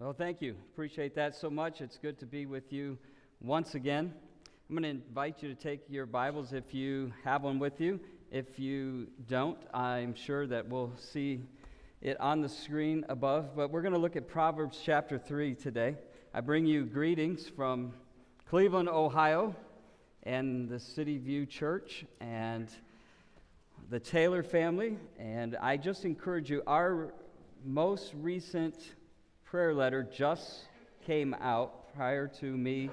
Well, thank you. Appreciate that so much. It's good to be with you once again. I'm going to invite you to take your Bibles if you have one with you. If you don't, I'm sure that we'll see it on the screen above. But we're going to look at Proverbs chapter 3 today. I bring you greetings from Cleveland, Ohio, and the City View Church and the Taylor family. And I just encourage you, our most recent prayer letter just came out prior to me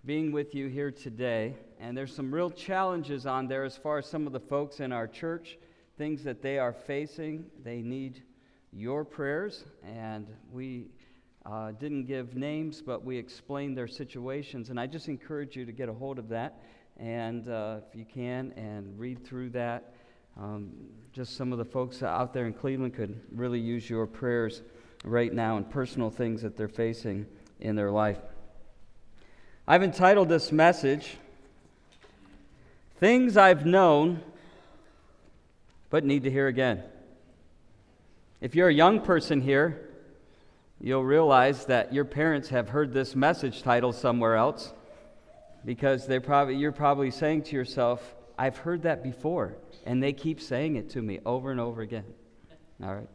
being with you here today, and there's some real challenges on there as far as some of the folks in our church, things that they are facing. They need your prayers, and we didn't give names, but we explained their situations, and I just encourage you to get a hold of that, and if you can, and read through that. Just some of the folks out there in Cleveland could really use your prayers right now and personal things that they're facing in their life. I've entitled this message, Things I've Known But Need to Hear Again. If you're a young person here, you'll realize that your parents have heard this message title somewhere else, because you're probably saying to yourself, I've heard that before, and they keep saying it to me over and over again. All right.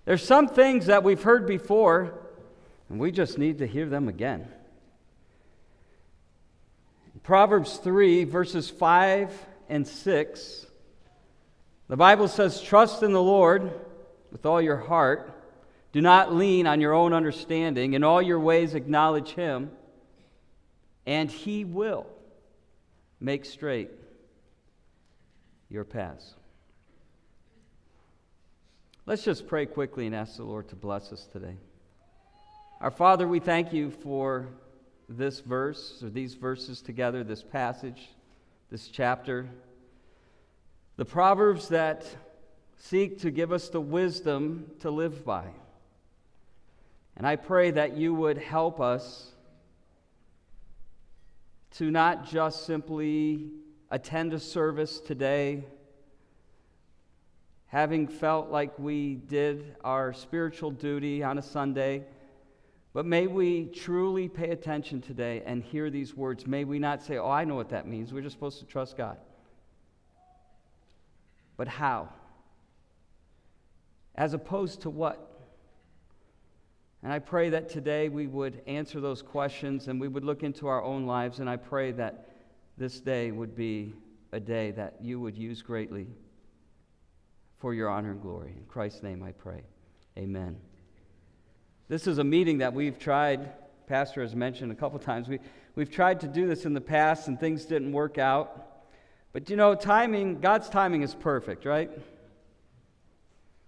There's some things that we've heard before, and we just need to hear them again. In Proverbs 3, verses 5 and 6, the Bible says, Trust in the Lord with all your heart. Do not lean on your own understanding. In all your ways acknowledge Him, and He will make straight your paths. Let's just pray quickly and ask the Lord to bless us today. Our Father, we thank you for this verse, or these verses together, this passage, this chapter, the Proverbs that seek to give us the wisdom to live by. And I pray that you would help us to not just simply attend a service today, having felt like we did our spiritual duty on a Sunday, but may we truly pay attention today and hear these words. May we not say, I know what that means. We're just supposed to trust God. But how? As opposed to what? And I pray that today we would answer those questions and we would look into our own lives, and I pray that this day would be a day that you would use greatly for your honor and glory. In Christ's name I pray. Amen. This is a meeting that we've tried, Pastor has mentioned a couple times, we've tried to do this in the past and things didn't work out. But you know, God's timing is perfect, right?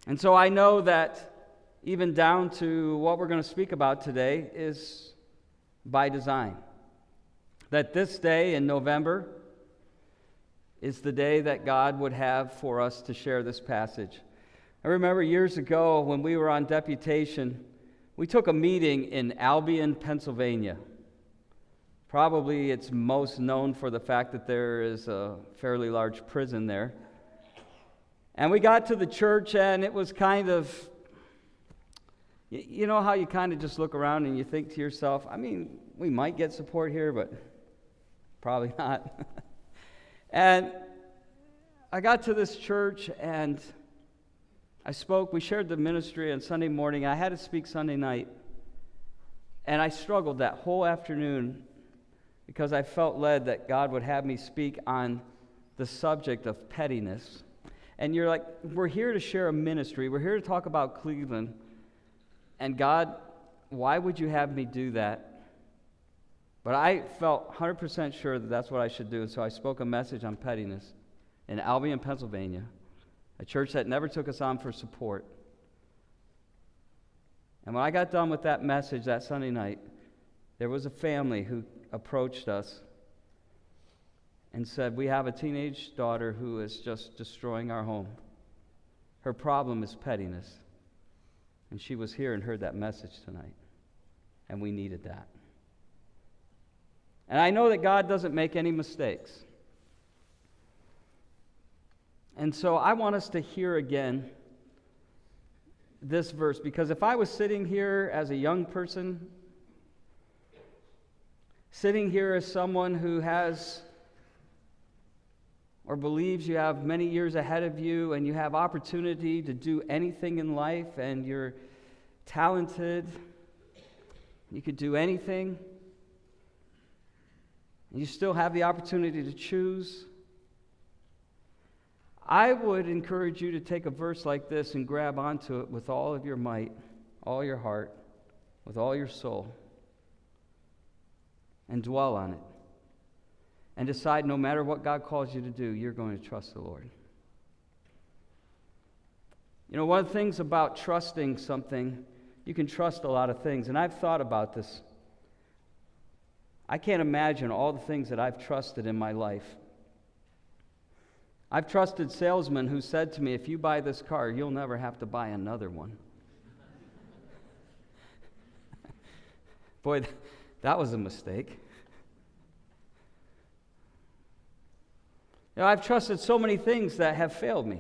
And so I know that even down to what we're going to speak about today is by design. That this day in November is the day that God would have for us to share this passage. I remember years ago when we were on deputation, we took a meeting in Albion, Pennsylvania. Probably it's most known for the fact that there is a fairly large prison there. And we got to the church, and it was kind of, you know how you kind of just look around and you think to yourself, I mean, we might get support here, but probably not. And I got to this church, and I spoke. We shared the ministry on Sunday morning. I had to speak Sunday night, and I struggled that whole afternoon because I felt led that God would have me speak on the subject of pettiness. And you're like, we're here to share a ministry. We're here to talk about Cleveland. And God, why would you have me do that? But I felt 100% sure that that's what I should do, so I spoke a message on pettiness in Albion, Pennsylvania, a church that never took us on for support. And when I got done with that message that Sunday night, there was a family who approached us and said, we have a teenage daughter who is just destroying our home. Her problem is pettiness. And she was here and heard that message tonight, and we needed that. And I know that God doesn't make any mistakes. And so I want us to hear again this verse, because if I was sitting here as a young person, sitting here as someone who has or believes you have many years ahead of you and you have opportunity to do anything in life and you're talented, you could do anything, and you still have the opportunity to choose, I would encourage you to take a verse like this and grab onto it with all of your might, all your heart, with all your soul, and dwell on it. And decide no matter what God calls you to do, you're going to trust the Lord. You know, one of the things about trusting something, you can trust a lot of things. And I've thought about this. I can't imagine all the things that I've trusted in my life. I've trusted salesmen who said to me, if you buy this car, you'll never have to buy another one. Boy, that was a mistake. You know, I've trusted so many things that have failed me.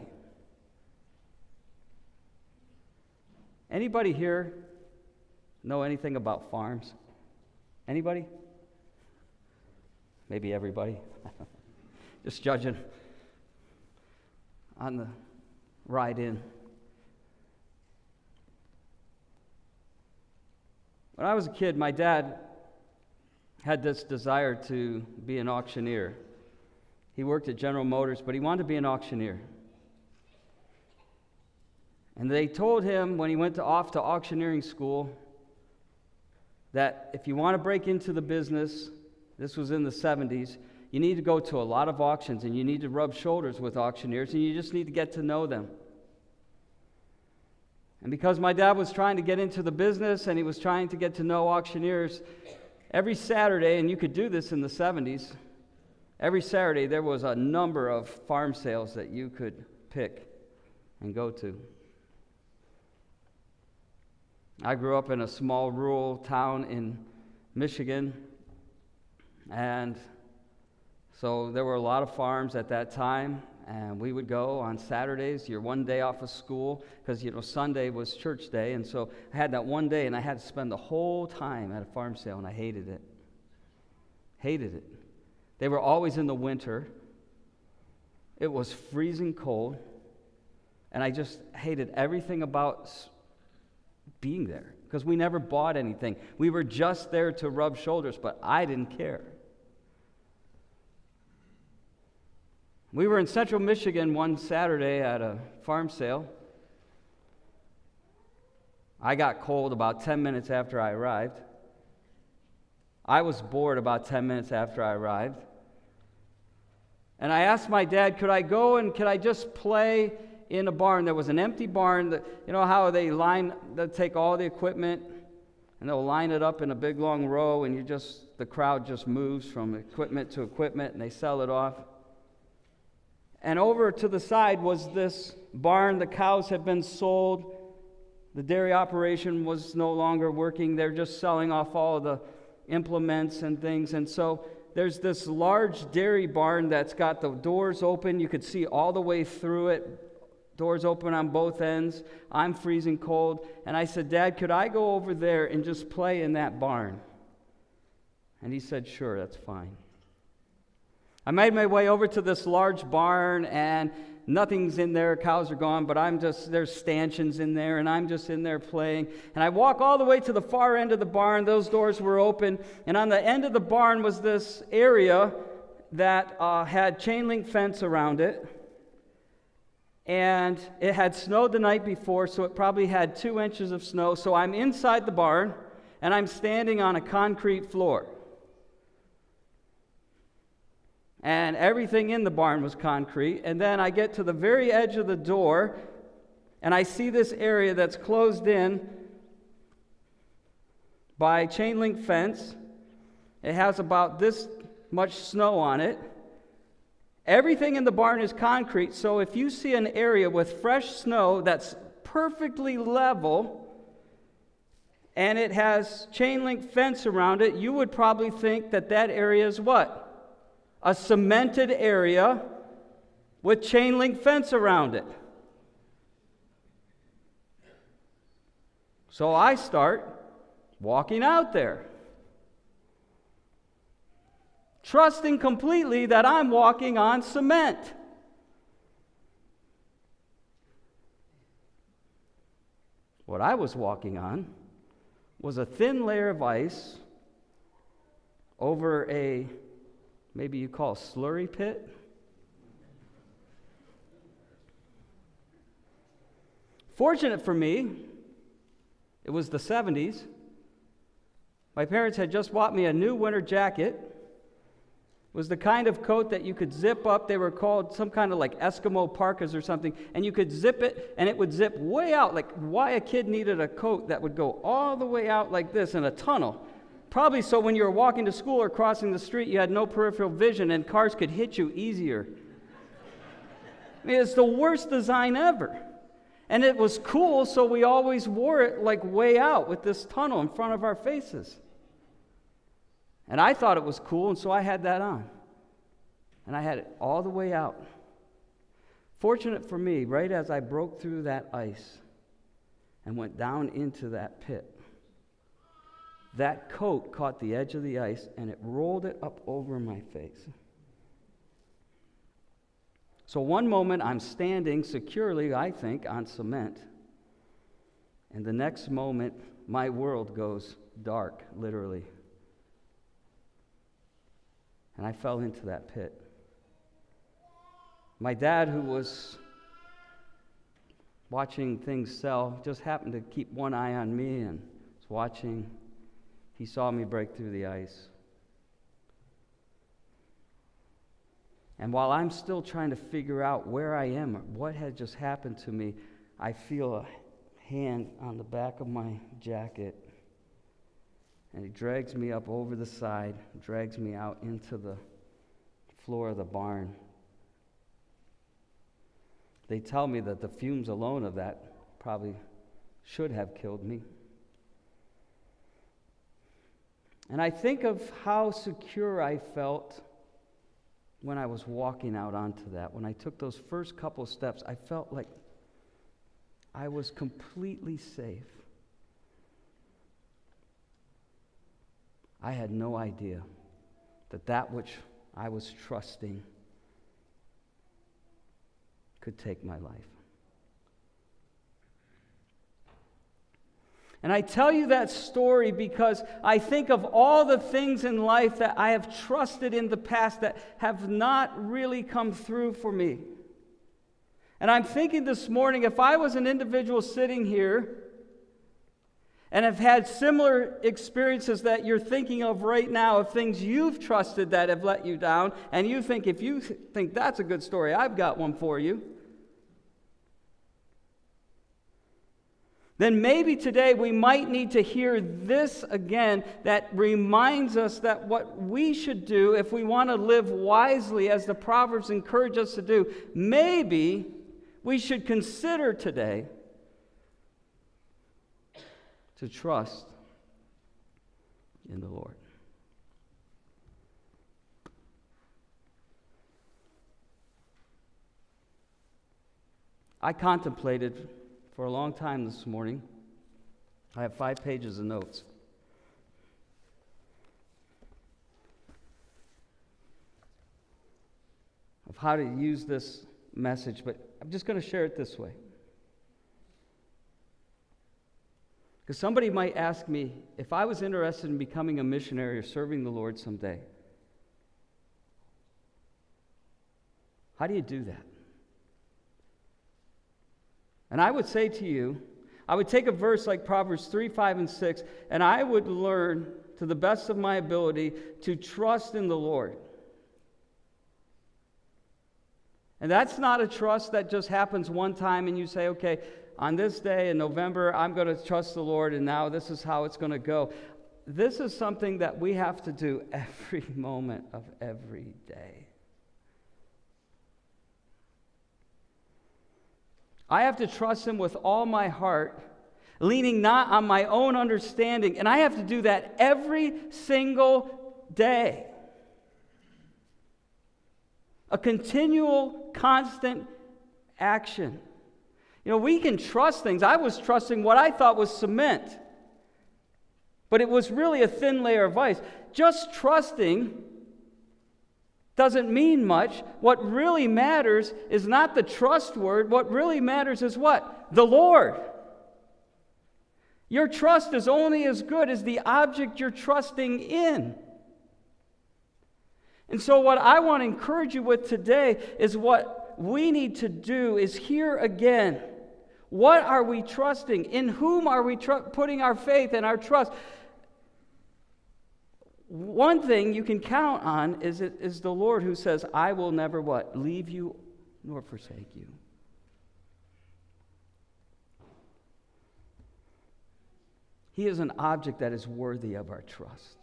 Anybody here know anything about farms? Anybody? Maybe everybody. Just judging on the ride in. When I was a kid, my dad had this desire to be an auctioneer. He worked at General Motors, but he wanted to be an auctioneer. And they told him when he went off to auctioneering school that if you want to break into the business, this was in the 70s, you need to go to a lot of auctions and you need to rub shoulders with auctioneers and you just need to get to know them. And because my dad was trying to get into the business and he was trying to get to know auctioneers, every Saturday, and you could do this in the 70s, every Saturday there was a number of farm sales that you could pick and go to. I grew up in a small rural town in Michigan, and so there were a lot of farms at that time, and we would go on Saturdays. You're one day off of school because, Sunday was church day, and so I had that one day, and I had to spend the whole time at a farm sale, and I hated it. Hated it. They were always in the winter. It was freezing cold, and I just hated everything about being there because we never bought anything. We were just there to rub shoulders, but I didn't care. We were in central Michigan one Saturday at a farm sale. I got cold about 10 minutes after I arrived. I was bored about 10 minutes after I arrived. And I asked my dad, could I go and could I just play in a barn? There was an empty barn. You know how they'll take all the equipment and they'll line it up in a big long row and the crowd just moves from equipment to equipment and they sell it off. And over to the side was this barn. The cows had been sold. The dairy operation was no longer working. They're just selling off all of the implements and things. And so there's this large dairy barn that's got the doors open. You could see all the way through it. Doors open on both ends. I'm freezing cold. And I said, Dad, could I go over there and just play in that barn? And he said, sure, that's fine. I made my way over to this large barn, and nothing's in there. Cows are gone, but there's stanchions in there, and I'm just in there playing. And I walk all the way to the far end of the barn. Those doors were open, and on the end of the barn was this area that had chain link fence around it. And it had snowed the night before, so it probably had 2 inches of snow. So I'm inside the barn, and I'm standing on a concrete floor. And everything in the barn was concrete. And then I get to the very edge of the door, and I see this area that's closed in by chain link fence. It has about this much snow on it. Everything in the barn is concrete, so if you see an area with fresh snow that's perfectly level, and it has chain link fence around it, you would probably think that area is what? A cemented area with chain link fence around it. So I start walking out there, trusting completely that I'm walking on cement. What I was walking on was a thin layer of ice over a, maybe you call slurry pit. Fortunate for me, it was the 70s. My parents had just bought me a new winter jacket. It was the kind of coat that you could zip up. They were called some kind of like Eskimo parkas or something. And you could zip it, and it would zip way out. Like, why a kid needed a coat that would go all the way out like this in a tunnel. Probably so when you were walking to school or crossing the street, you had no peripheral vision and cars could hit you easier. I mean, it's the worst design ever. And it was cool, so we always wore it like way out with this tunnel in front of our faces. And I thought it was cool, and so I had that on. And I had it all the way out. Fortunate for me, right as I broke through that ice and went down into that pit, that coat caught the edge of the ice, and it rolled it up over my face. So one moment I'm standing securely, I think, on cement. And the next moment, my world goes dark, literally. And I fell into that pit. My dad, who was watching things sell, just happened to keep one eye on me and was watching. He saw me break through the ice. And while I'm still trying to figure out where I am or what had just happened to me, I feel a hand on the back of my jacket. And he drags me up over the side, drags me out into the floor of the barn. They tell me that the fumes alone of that probably should have killed me. And I think of how secure I felt when I was walking out onto that. When I took those first couple steps, I felt like I was completely safe. I had no idea that which I was trusting could take my life. And I tell you that story because I think of all the things in life that I have trusted in the past that have not really come through for me. And I'm thinking this morning, if I was an individual sitting here and have had similar experiences that you're thinking of right now, of things you've trusted that have let you down, and you think, if you think that's a good story, I've got one for you. Then maybe today we might need to hear this again that reminds us that what we should do if we want to live wisely, as the Proverbs encourage us to do, maybe we should consider today to trust in the Lord. I contemplated for a long time this morning. I have 5 pages of notes. Of how to use this message, but I'm just going to share it this way. Because somebody might ask me if I was interested in becoming a missionary or serving the Lord someday. How do you do that? And I would say to you, I would take a verse like Proverbs 3, 5, and 6, and I would learn to the best of my ability to trust in the Lord. And that's not a trust that just happens one time and you say, okay, on this day in November, I'm going to trust the Lord, and now this is how it's going to go. This is something that we have to do every moment of every day. I have to trust Him with all my heart, leaning not on my own understanding. And I have to do that every single day. A continual, constant action. We can trust things. I was trusting what I thought was cement, but it was really a thin layer of ice. Just trusting doesn't mean much. What really matters is not the trust word. What really matters is what? The Lord. Your trust is only as good as the object you're trusting in. And so what I want to encourage you with today is what we need to do is hear again. What are we trusting? In whom are we putting our faith and our trust? One thing you can count on is the Lord who says, I will never what? Leave you nor forsake you. He is an object that is worthy of our trust.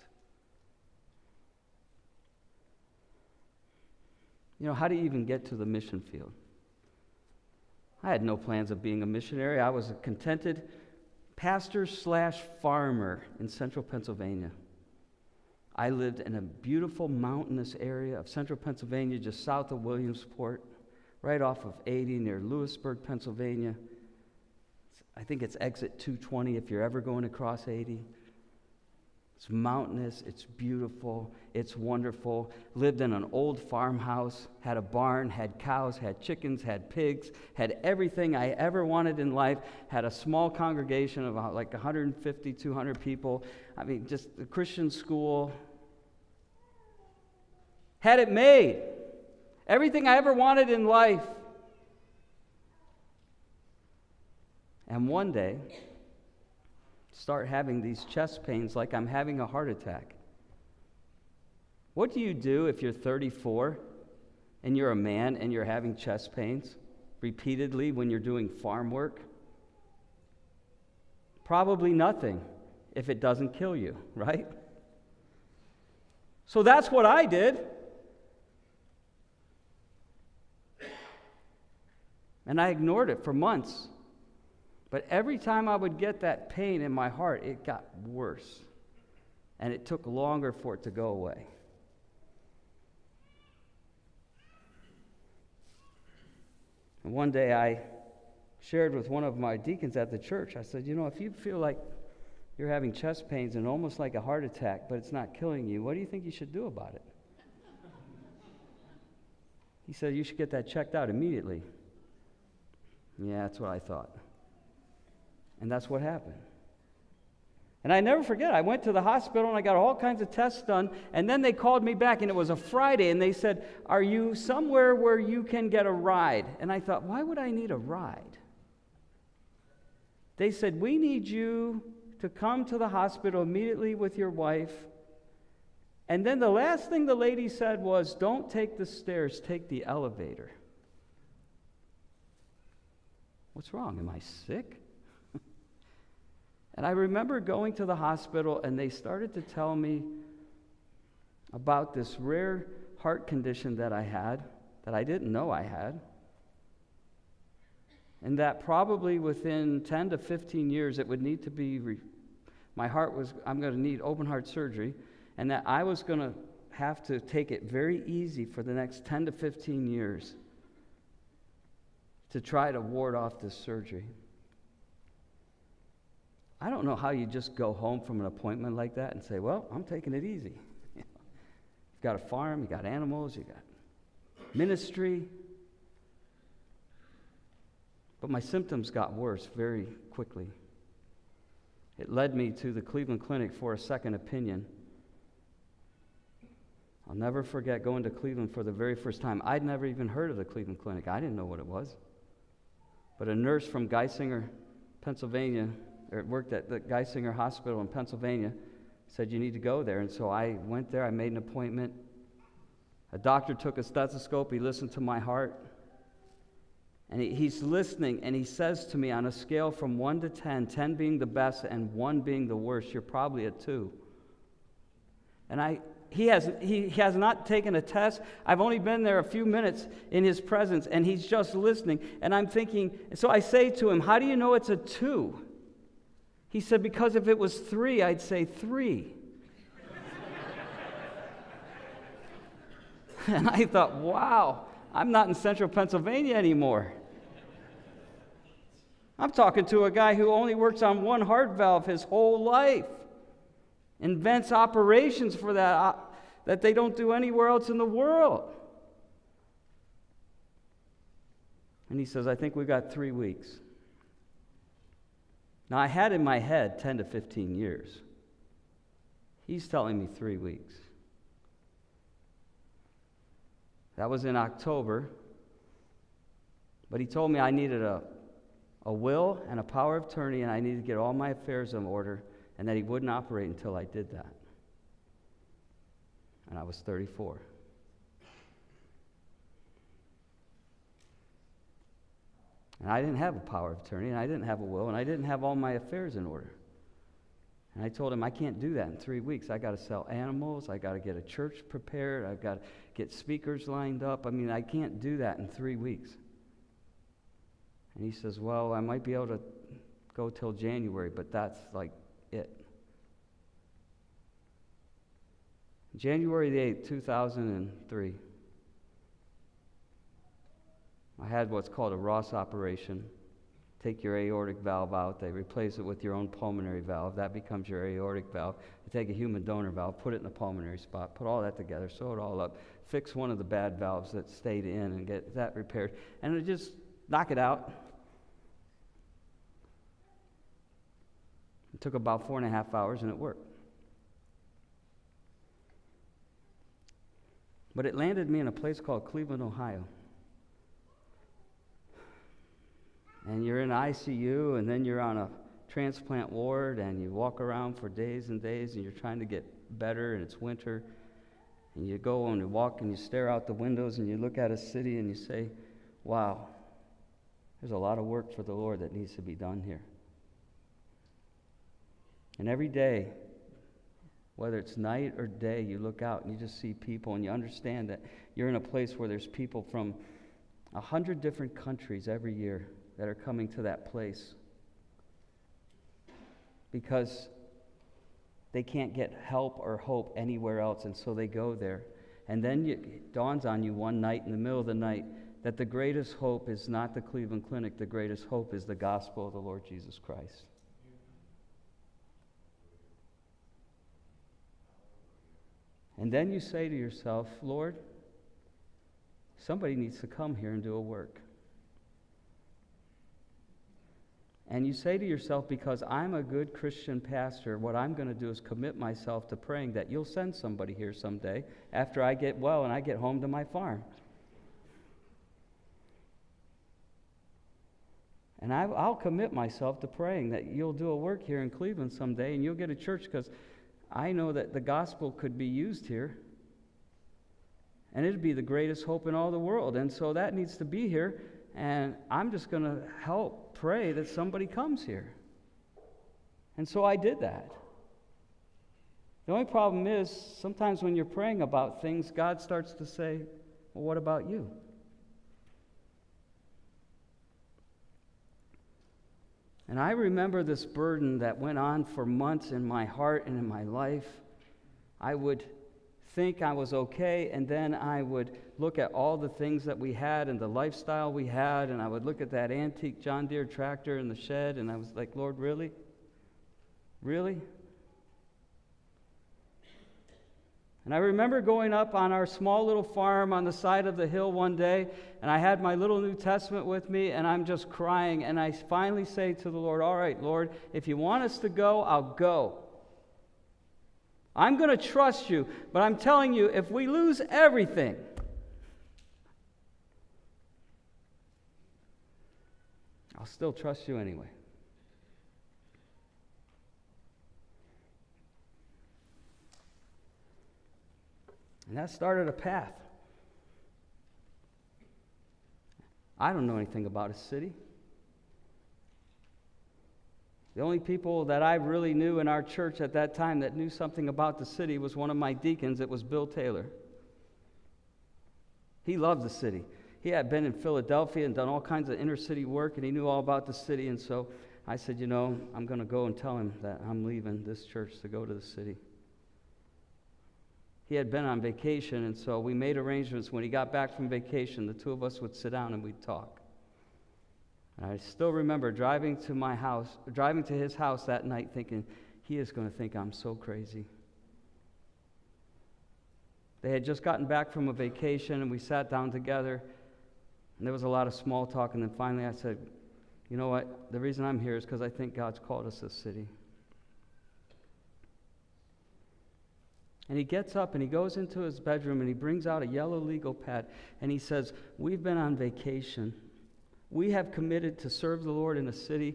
How do you even get to the mission field? I had no plans of being a missionary. I was a contented pastor/farmer in central Pennsylvania. I lived in a beautiful mountainous area of central Pennsylvania, just south of Williamsport, right off of 80 near Lewisburg, Pennsylvania. I think it's exit 220 if you're ever going across 80. It's mountainous, it's beautiful, it's wonderful. Lived in an old farmhouse, had a barn, had cows, had chickens, had pigs, had everything I ever wanted in life, had a small congregation of like 150, 200 people. Just a Christian school. Had it made. Everything I ever wanted in life. And one day, start having these chest pains like I'm having a heart attack. What do you do if you're 34 and you're a man and you're having chest pains repeatedly when you're doing farm work? Probably nothing if it doesn't kill you, right? So that's what I did. And I ignored it for months. But every time I would get that pain in my heart, it got worse. And it took longer for it to go away. And one day I shared with one of my deacons at the church, I said, if you feel like you're having chest pains and almost like a heart attack, but it's not killing you, what do you think you should do about it? He said, you should get that checked out immediately. Yeah, that's what I thought. And that's what happened. And I never forget, I went to the hospital and I got all kinds of tests done, and then they called me back, and it was a Friday, and they said, are you somewhere where you can get a ride? And I thought, why would I need a ride? They said, we need you to come to the hospital immediately with your wife. And then the last thing the lady said was, don't take the stairs, take the elevator. What's wrong? Am I sick? And I remember going to the hospital, and they started to tell me about this rare heart condition that I had, that I didn't know I had, and that probably within 10 to 15 years it would need to be, I'm going to need open heart surgery, and that I was going to have to take it very easy for the next 10 to 15 years to try to ward off this surgery. I don't know how you just go home from an appointment like that and say, well, I'm taking it easy. You've got a farm, you got animals, you got ministry. But my symptoms got worse very quickly. It led me to the Cleveland Clinic for a second opinion. I'll never forget going to Cleveland for the very first time. I'd never even heard of the Cleveland Clinic. I didn't know what it was. But a nurse from Geisinger, Pennsylvania, worked at the Geisinger Hospital in Pennsylvania, said you need to go there. And so I went there, I made an appointment. A doctor took a stethoscope, he listened to my heart. And he's listening, and he says to me on a scale from 1 to 10, 10 being the best and 1 being the worst, you're probably a 2. And he has not taken a test. I've only been there a few minutes in his presence, and he's just listening. And I'm thinking, so I say to him, how do you know it's a 2? He said, because if it was 3, I'd say 3. And I thought, wow, I'm not in central Pennsylvania anymore. I'm talking to a guy who only works on one heart valve his whole life. Invents operations for that they don't do anywhere else in the world. And he says, I think we got 3 weeks. Now, I had in my head 10 to 15 years. He's telling me 3 weeks. That was in October. But he told me I needed a will and a power of attorney, and I needed to get all my affairs in order, and that he wouldn't operate until I did that. And I was 34. And I didn't have a power of attorney, and I didn't have a will, and I didn't have all my affairs in order. And I told him, I can't do that in 3 weeks. I got to sell animals. I got to get a church prepared. I've got to get speakers lined up. I mean, I can't do that in 3 weeks. And he says, well, I might be able to go till January, but that's like it. January the 8th, 2003, I had what's called a Ross operation. Take your aortic valve out. They replace it with your own pulmonary valve. That becomes your aortic valve. They take a human donor valve, put it in the pulmonary spot, put all that together, sew it all up, fix one of the bad valves that stayed in and get that repaired. And it just knock it out. It took about 4.5 hours, and it worked. But it landed me in a place called Cleveland, Ohio. And you're in ICU, and then you're on a transplant ward, and you walk around for days and days, and you're trying to get better, and it's winter. And you go and you walk, and you stare out the windows, and you look at a city, and you say, wow, there's a lot of work for the Lord that needs to be done here. And every day, whether it's night or day, you look out and you just see people, and you understand that you're in a place where there's people from 100 different countries every year that are coming to that place because they can't get help or hope anywhere else, and so they go there. And then it dawns on you one night in the middle of the night that the greatest hope is not the Cleveland Clinic. The greatest hope is the gospel of the Lord Jesus Christ. And then you say to yourself, Lord, somebody needs to come here and do a work. And you say to yourself, because I'm a good Christian pastor, what I'm going to do is commit myself to praying that you'll send somebody here someday after I get well and I get home to my farm. And I'll commit myself to praying that you'll do a work here in Cleveland someday, and you'll get a church, because I know that the gospel could be used here, and it'd be the greatest hope in all the world. And so that needs to be here, and I'm just going to help pray that somebody comes here. And so I did that. The only problem is, sometimes when you're praying about things, God starts to say, well, what about you? And I remember this burden that went on for months in my heart and in my life. I would think I was okay, and then I would look at all the things that we had and the lifestyle we had, and I would look at that antique John Deere tractor in the shed, and I was like, Lord, really? Really? And I remember going up on our small little farm on the side of the hill one day, and I had my little New Testament with me, and I'm just crying, and I finally say to the Lord, all right, Lord, if you want us to go, I'll go. I'm going to trust you, but I'm telling you, if we lose everything, I'll still trust you anyway. And that started a path. I don't know anything about a city. The only people that I really knew in our church at that time that knew something about the city was one of my deacons. It was Bill Taylor. He loved the city. He had been in Philadelphia and done all kinds of inner city work, and he knew all about the city. And so I said, I'm going to go and tell him that I'm leaving this church to go to the city. He had been on vacation, and so we made arrangements. When he got back from vacation, the two of us would sit down and we'd talk. And I still remember driving to his house that night thinking, he is going to think I'm so crazy. They had just gotten back from a vacation, and we sat down together, and there was a lot of small talk, and then finally I said, you know what, the reason I'm here is because I think God's called us this city. And he gets up and he goes into his bedroom and he brings out a yellow legal pad and he says, we've been on vacation. We have committed to serve the Lord in a city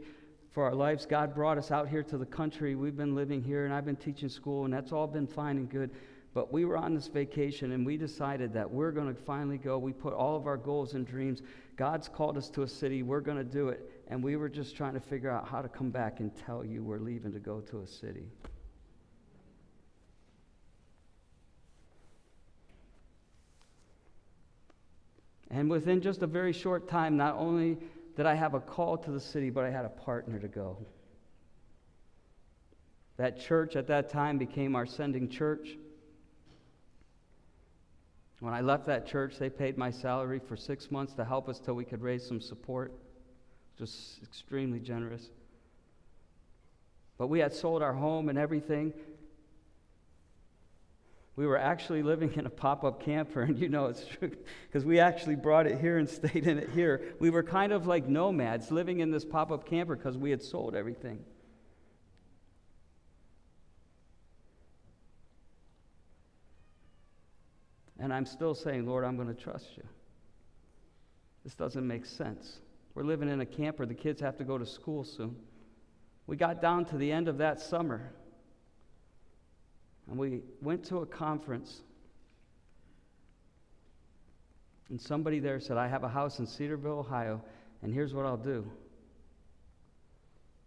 for our lives. God brought us out here to the country. We've been living here and I've been teaching school and that's all been fine and good. But we were on this vacation and we decided that we're going to finally go. We put all of our goals and dreams. God's called us to a city. We're going to do it. And we were just trying to figure out how to come back and tell you we're leaving to go to a city. And within just a very short time, not only did I have a call to the city, but I had a partner to go. That church at that time became our sending church. When I left that church, they paid my salary for 6 months to help us till we could raise some support. Just extremely generous. But we had sold our home and everything. We were actually living in a pop-up camper, and you know it's true, because we actually brought it here and stayed in it here. We were kind of like nomads living in this pop-up camper because we had sold everything. And I'm still saying, Lord, I'm going to trust you. This doesn't make sense. We're living in a camper. The kids have to go to school soon. We got down to the end of that summer. And we went to a conference, and somebody there said, I have a house in Cedarville, Ohio, and here's what I'll do.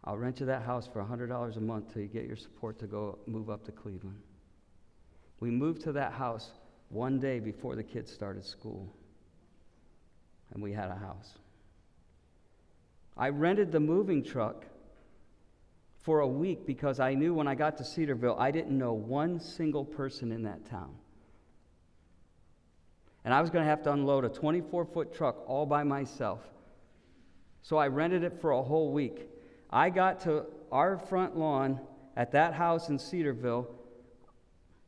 I'll rent you that house for $100 a month till you get your support to go move up to Cleveland. We moved to that house one day before the kids started school, and we had a house. I rented the moving truck for a week because I knew when I got to Cedarville, I didn't know one single person in that town. And I was going to have to unload a 24-foot truck all by myself. So I rented it for a whole week. I got to our front lawn at that house in Cedarville.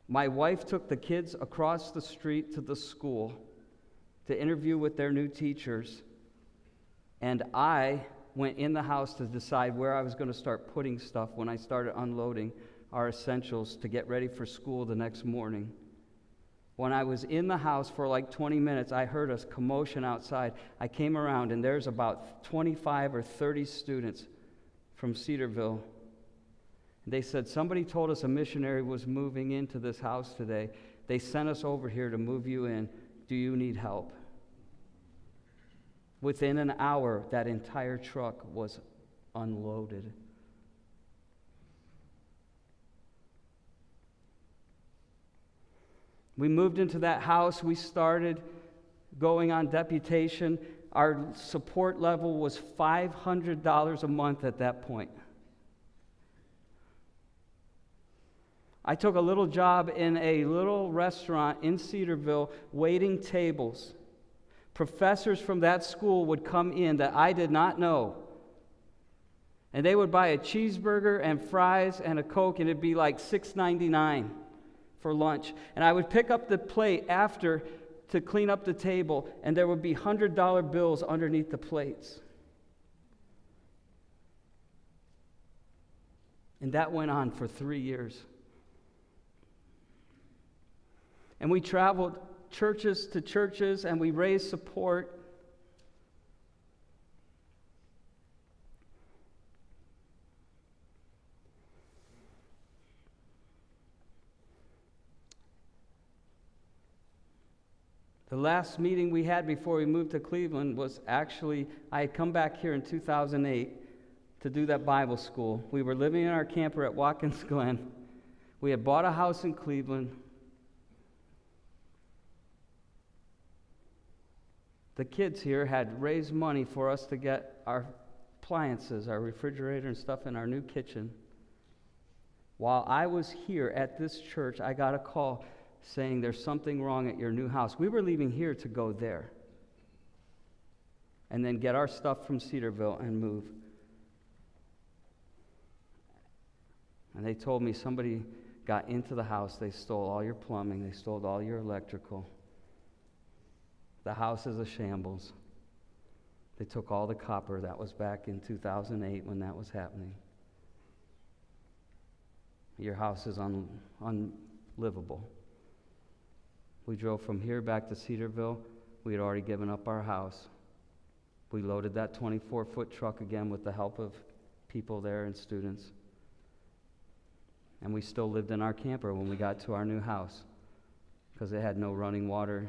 My wife took the kids across the street to the school to interview with their new teachers. And I went in the house to decide where I was going to start putting stuff when I started unloading our essentials to get ready for school the next morning. When I was in the house for like 20 minutes, I heard a commotion outside. I came around, and there's about 25 or 30 students from Cedarville. They said, somebody told us a missionary was moving into this house today. They sent us over here to move you in. Do you need help? Within an hour, that entire truck was unloaded. We moved into that house. We started going on deputation. Our support level was $500 a month at that point. I took a little job in a little restaurant in Cedarville waiting tables. Professors from that school would come in that I did not know. And they would buy a cheeseburger and fries and a Coke, and it'd be like $6.99 for lunch. And I would pick up the plate after to clean up the table, and there would be $100 bills underneath the plates. And that went on for 3 years. And we traveled churches to churches, and we raised support. The last meeting we had before we moved to Cleveland was actually, I had come back here in 2008 to do that Bible school. We were living in our camper at Watkins Glen. We had bought a house in Cleveland. The kids here had raised money for us to get our appliances, our refrigerator and stuff in our new kitchen. While I was here at this church, I got a call saying there's something wrong at your new house. We were leaving here to go there. and then get our stuff from Cedarville and move. And they told me somebody got into the house. They stole all your plumbing. They stole all your electrical. The house is a shambles. They took all the copper. That was back in 2008 when that was happening. Your house is unlivable. We drove from here back to Cedarville. We had already given up our house. We loaded that 24-foot truck again with the help of people there and students. And we still lived in our camper when we got to our new house because it had no running water.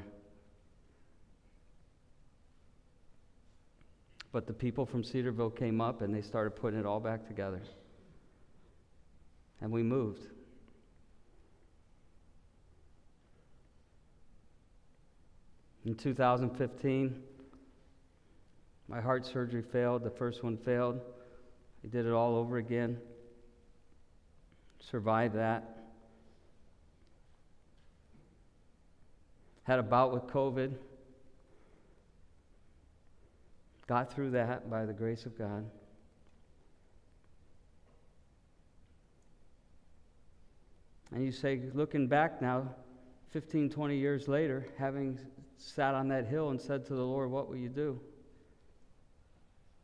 But the people from Cedarville came up and they started putting it all back together. And we moved. In 2015, my heart surgery failed. The first one failed. I did it all over again. Survived that. Had a bout with COVID. Got through that by the grace of God. And you say, looking back now, 15, 20 years later, having sat on that hill and said to the Lord, what will you do?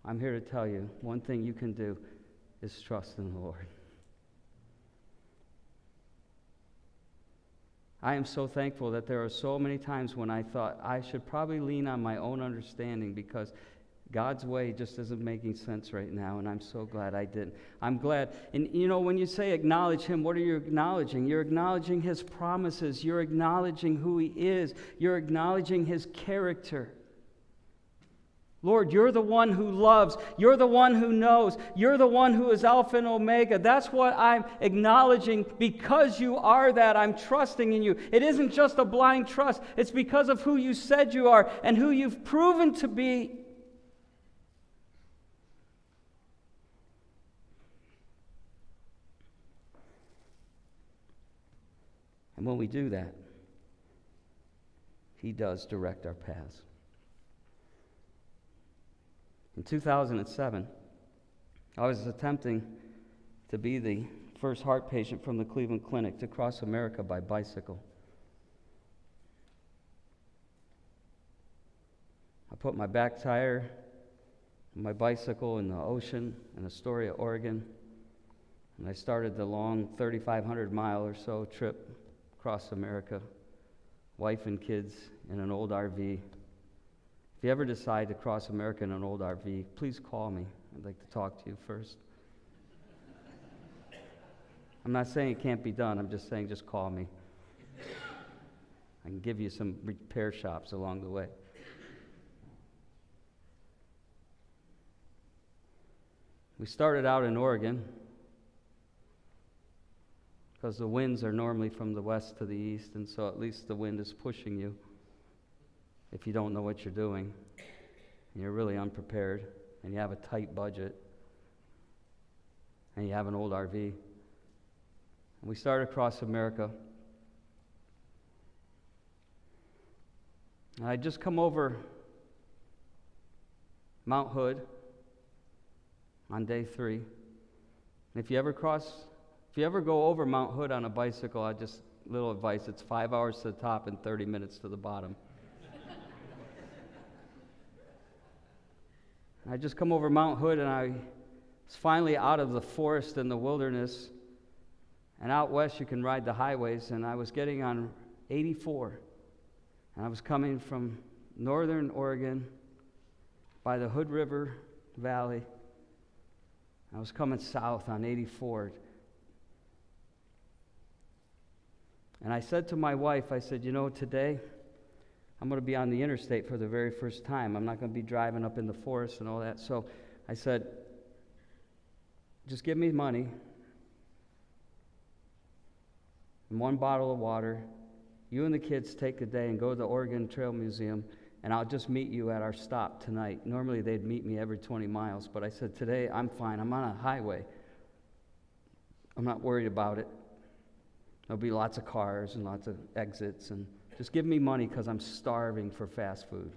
I'm here to tell you, one thing you can do is trust in the Lord. I am so thankful that there are so many times when I thought I should probably lean on my own understanding because God's way just isn't making sense right now, and I'm so glad I didn't. I'm glad. And you know, when you say acknowledge Him, what are you acknowledging? You're acknowledging His promises. You're acknowledging who He is. You're acknowledging His character. Lord, you're the one who loves. You're the one who knows. You're the one who is Alpha and Omega. That's what I'm acknowledging. Because you are that, I'm trusting in you. It isn't just a blind trust. It's because of who you said you are and who you've proven to be. And when we do that, He does direct our paths. In 2007, I was attempting to be the first heart patient from the Cleveland Clinic to cross America by bicycle. I put my back tire on my bicycle in the ocean in Astoria, Oregon, and I started the long 3,500 mile or so trip across America, wife and kids in an old RV. If you ever decide to cross America in an old RV, please call me. I'd like to talk to you first. I'm not saying it can't be done. I'm just saying just call me. I can give you some repair shops along the way. We started out in Oregon because the winds are normally from the west to the east, and so at least the wind is pushing you. If you don't know what you're doing, and you're really unprepared, and you have a tight budget, and you have an old RV. And we started across America. And I'd just come over Mount Hood on day 3. And if you ever go over Mount Hood on a bicycle, little advice, it's 5 hours to the top and 30 minutes to the bottom. I just come over Mount Hood, and I was finally out of the forest and the wilderness. And out west, you can ride the highways. And I was getting on 84. And I was coming from northern Oregon by the Hood River Valley. I was coming south on 84. And I said to my wife, I said, you know, today I'm going to be on the interstate for the very first time. I'm not going to be driving up in the forest and all that. So I said, just give me money and 1 bottle of water. You and the kids take a day and go to the Oregon Trail Museum, and I'll just meet you at our stop tonight. Normally they'd meet me every 20 miles, but I said, today I'm fine. I'm on a highway. I'm not worried about it. There'll be lots of cars and lots of exits, and just give me money because I'm starving for fast food.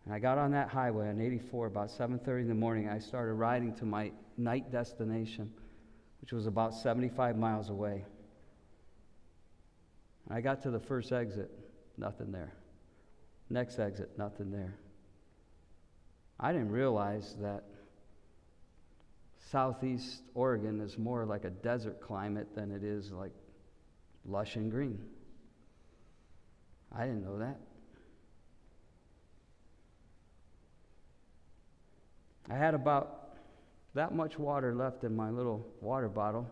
And I got on that highway on 84 about 7:30 in the morning. I started riding to my night destination, which was about 75 miles away. I got to the first exit, nothing there. Next exit, nothing there. I didn't realize that Southeast Oregon is more like a desert climate than it is like lush and green. I didn't know that. I had about that much water left in my little water bottle.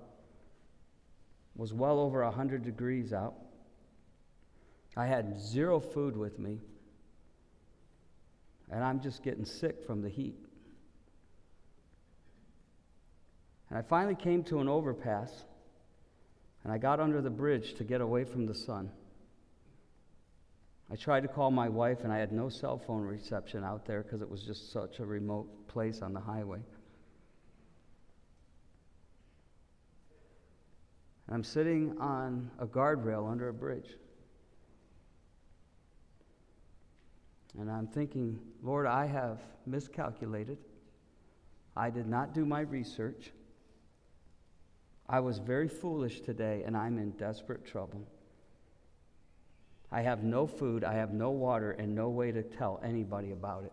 It was well over 100 degrees out. I had zero food with me, and I'm just getting sick from the heat. And I finally came to an overpass, and I got under the bridge to get away from the sun. I tried to call my wife, and I had no cell phone reception out there because it was just such a remote place on the highway. And I'm sitting on a guardrail under a bridge. And I'm thinking, Lord, I have miscalculated. I did not do my research. I was very foolish today, and I'm in desperate trouble. I have no food, I have no water, and no way to tell anybody about it.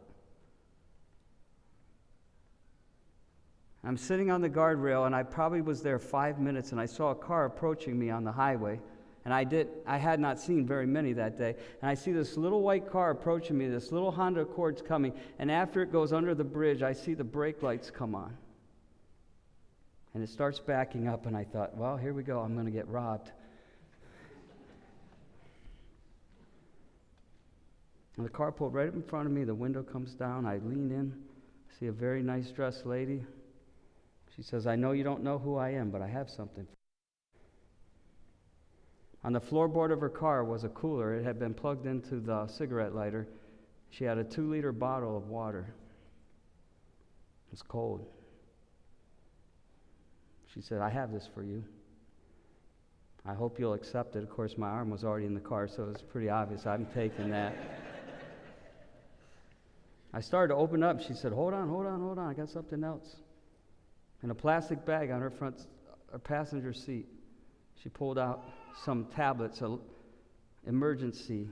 I'm sitting on the guardrail, and I probably was there 5 minutes, and I saw a car approaching me on the highway. And I had not seen very many that day. And I see this little white car approaching me, this little Honda Accord's coming, and after it goes under the bridge, I see the brake lights come on. And it starts backing up, and I thought, well, here we go, I'm going to get robbed. And the car pulled right up in front of me, the window comes down, I lean in, see a very nice dressed lady. She says, I know you don't know who I am, but I have something. On the floorboard of her car was a cooler. It had been plugged into the cigarette lighter. She had a 2-liter bottle of water. It was cold. She said, I have this for you. I hope you'll accept it. Of course, my arm was already in the car, so it was pretty obvious I'm taking that. I started to open up. She said, hold on. I got something else. In a plastic bag on her passenger seat, she pulled out some tablets, emergency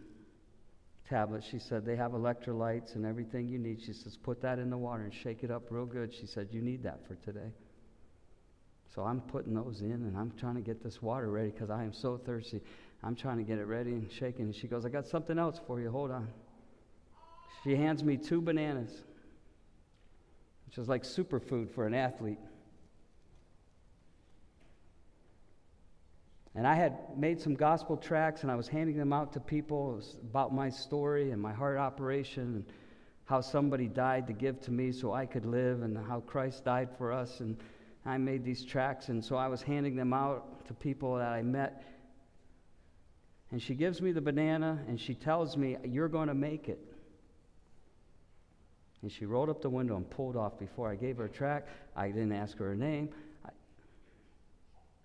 tablets. She said, they have electrolytes and everything you need. She says, put that in the water and shake it up real good. She said, you need that for today. So I'm putting those in, and I'm trying to get this water ready because I am so thirsty. I'm trying to get it ready and shaking. And she goes, I got something else for you. Hold on. She hands me 2 bananas, which is like superfood for an athlete. And I had made some gospel tracts, and I was handing them out to people. It was about my story and my heart operation and how somebody died to give to me so I could live, and how Christ died for us. And I made these tracts, and so I was handing them out to people that I met. And she gives me the banana, and she tells me, you're going to make it. And she rolled up the window and pulled off before I gave her a tract. I didn't ask her name.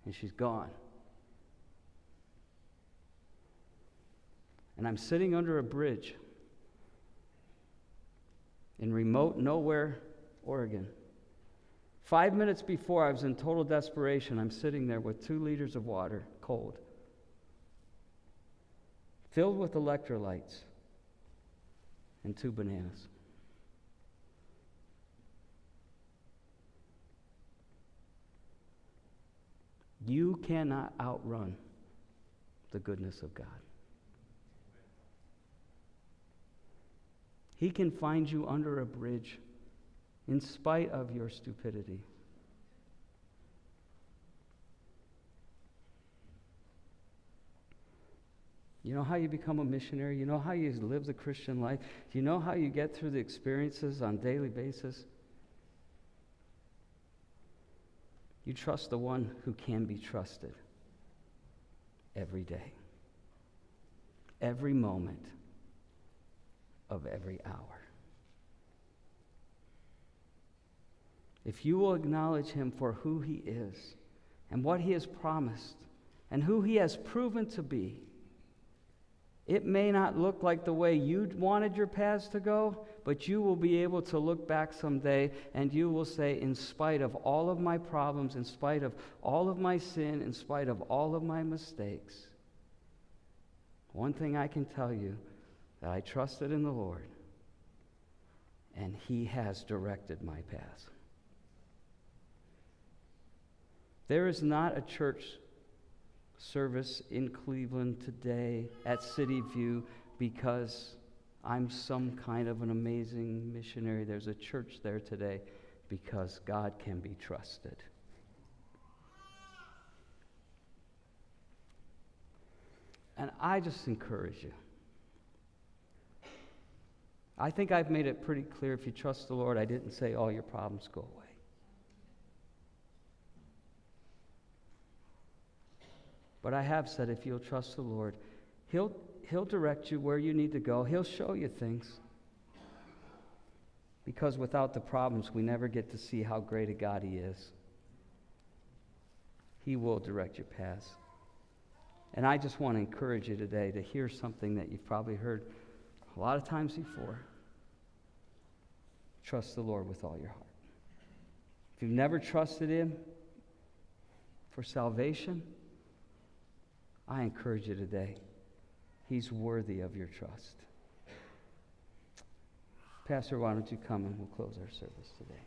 And she's gone. And I'm sitting under a bridge in remote nowhere, Oregon. 5 minutes before, I was in total desperation. I'm sitting there with 2 liters of water, cold, filled with electrolytes, and 2 bananas. You cannot outrun the goodness of God. He can find you under a bridge in spite of your stupidity. You know how you become a missionary? You know how you live the Christian life? Do you know how you get through the experiences on a daily basis? You trust the one who can be trusted every day, every moment of every hour. If you will acknowledge him for who he is and what he has promised and who he has proven to be, It may not look like the way you wanted your paths to go, but you will be able to look back someday and you will say, in spite of all of my problems, in spite of all of my sin, in spite of all of my mistakes, one thing I can tell you, that I trusted in the Lord, and He has directed my path. There is not a church service in Cleveland today at City View because I'm some kind of an amazing missionary. There's a church there today because God can be trusted. And I just encourage you. I think I've made it pretty clear, if you trust the Lord, I didn't say all your problems go away. But I have said, if you'll trust the Lord, He'll direct you where you need to go. He'll show you things. Because without the problems, we never get to see how great a God He is. He will direct your paths. And I just want to encourage you today to hear something that you've probably heard a lot of times before. Trust the Lord with all your heart. If you've never trusted Him for salvation, I encourage you today. He's worthy of your trust. Pastor, why don't you come and we'll close our service today.